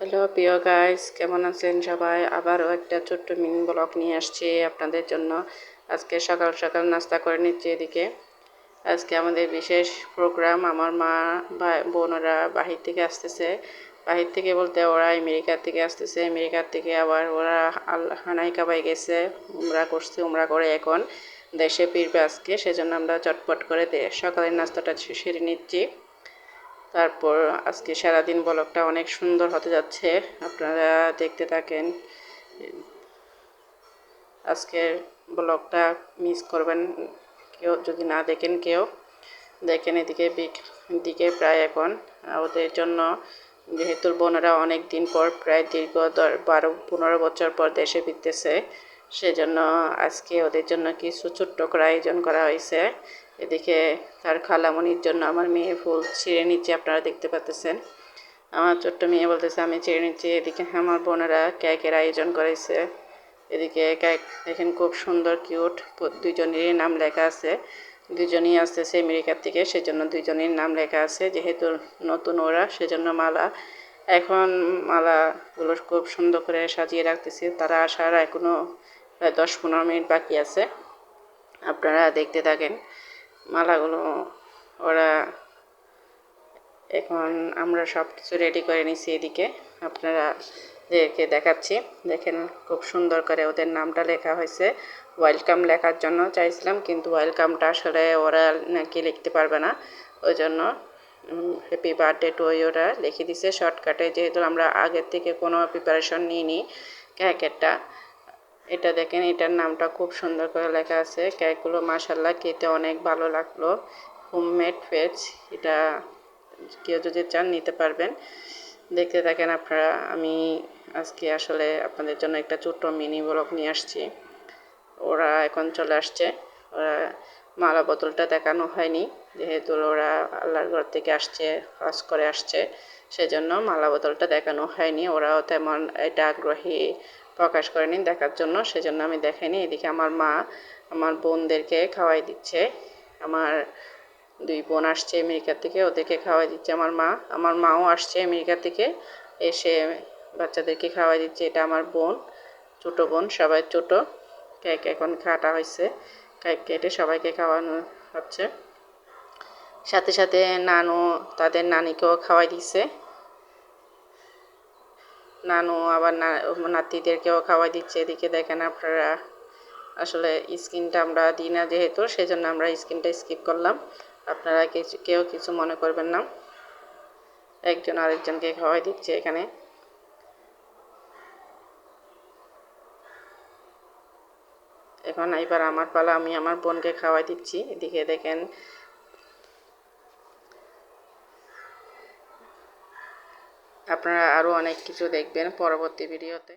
Hello প্রিয় guys, কেমন আছেন সবাই? আবারও একটা ছোট্ট মিনি ব্লগ নিয়ে আসছি আপনাদের জন্য। আজকে সকাল সকাল নাস্তা করে নিচ্ছি এদিকে। আজকে আমাদের বিশেষ প্রোগ্রাম। আমার মা বোনেরা বাহির থেকে আসতেছে। বাহির থেকে বলতে ওরা আমেরিকার থেকে আসতেছে। আমেরিকার থেকে আবার ওরা হানাই কাবাই গেছে, উমরা করছে। উমরা করে এখন দেশে ফিরবে আজকে, সেজন্য আমরা চটপট করে সকালের নাস্তাটা সেরে নিচ্ছি। তারপর আজকে সারাদিন ব্লগটা অনেক সুন্দর হতে যাচ্ছে, আপনারা দেখতে থাকেন। আজকের ব্লগটা মিস করবেন কেউ যদি না দেখেন। কেউ দেখেন। এদিকে প্রায় এখন ওদের জন্য, যেহেতু বোনেরা অনেক দিন পর, প্রায় দীর্ঘ 12-15 বছর পর দেশে ফিরতেছে, সেজন্য আজকে ওদের জন্য কিছু ছোট্ট করে আয়োজন করা হয়েছে। এদিকে তার খালামণির জন্য আমার মেয়ে ফুল ছিঁড়ে নিচ্ছে, আপনারা দেখতে পাচ্ছেন। আমার ছোট্ট মেয়ে বলতেছে আমি ছিঁড়ে নিচ্ছি। এদিকে আমার বোনেরা কেকের আয়োজন করেছে। এদিকে কেক দেখেন, খুব সুন্দর কিউট। দুজনেরই নাম লেখা আছে। দুজনই আসতেছে আমেরিকার থেকে, সেজন্য দুজনের নাম লেখা আছে। যেহেতু নতুন ওরা, সেজন্য এখন মালাগুলো খুব সুন্দর করে সাজিয়ে রাখতেছে। তারা আসার এখনও প্রায় 10-15 মিনিট বাকি আছে। আপনারা দেখতে থাকেন মালাগুলো। ওরা এখন আমরা সব কিছু রেডি করে নিছি এদিকে, আপনাদেরকে দেখাচ্ছি। দেখেন, খুব সুন্দর করে ওদের নামটা লেখা হয়েছে। ওয়েলকাম লেখার জন্য চাইছিলাম, কিন্তু ওয়েলকামটা আসলে ওরা নাকি লিখতে পারবে না, ওই জন্য হ্যাপি বার্থডে টু ওরা লিখে দিছে শর্টকাটে। যেহেতু আমরা আগের থেকে কোনো প্রিপারেশন নিইনি কেকেরটা। এটা দেখেন, এটার নামটা খুব সুন্দর করে লেখা আছে। কেকগুলো মাশাল্লাহ খেতে অনেক ভালো লাগলো। হোমমেড ফেজ, এটা কেউ যদি চান নিতে পারবেন। দেখতে থাকেন আপনারা। আমি আজকে আসলে আপনাদের জন্য একটা ছোট্ট মিনি ব্লগ নিয়ে আসছি। ওরা এখন চলে আসছে। ওরা মালা বোতলটা দেখানো হয়নি, যেহেতু ওরা আল্লাহর ঘর থেকে আসছে, হজ করে আসছে, সেজন্য মালা বোতলটা দেখানো হয়নি। ওরাও তেমন এটা আগ্রহী প্রকাশ করেনি দেখার জন্য, সেজন্য আমি দেখাইনি। এদিকে আমার মা আমার বোনদেরকে খাওয়াই দিচ্ছে। আমার 2 বোন আসছে আমেরিকা থেকে, ওদেরকে খাওয়াই দিচ্ছে আমার মাও আসছে আমেরিকা থেকে, এসে বাচ্চাদেরকে খাওয়াই দিচ্ছে। এটা আমার বোন, ছোটো বোন, সবাই ছোট। কেক এখন কাটা হয়েছে, কেক কেটে সবাইকে খাওয়ানো হচ্ছে। সাথে সাথে নানু তাদের নানিকেও খাওয়াই দিচ্ছে। নানু আবার নাতিদেরকেও খাওয়াই দিচ্ছে। এদিকে দেখেন আপনারা, আসলে স্কিনটা আমরা দিই না যেহেতু, সেজন্য আমরা স্কিনটা স্কিপ করলাম। আপনারা কেউ কিছু মনে করবেন না। একজন আরেকজনকে খাওয়াই দিচ্ছে এখানে। এখন এবার আমার পালা, আমি আমার বোনকে খাওয়াই দিচ্ছি। এদিকে দেখেন, আপনারা আরও অনেক কিছু দেখবেন পরবর্তী ভিডিওতে।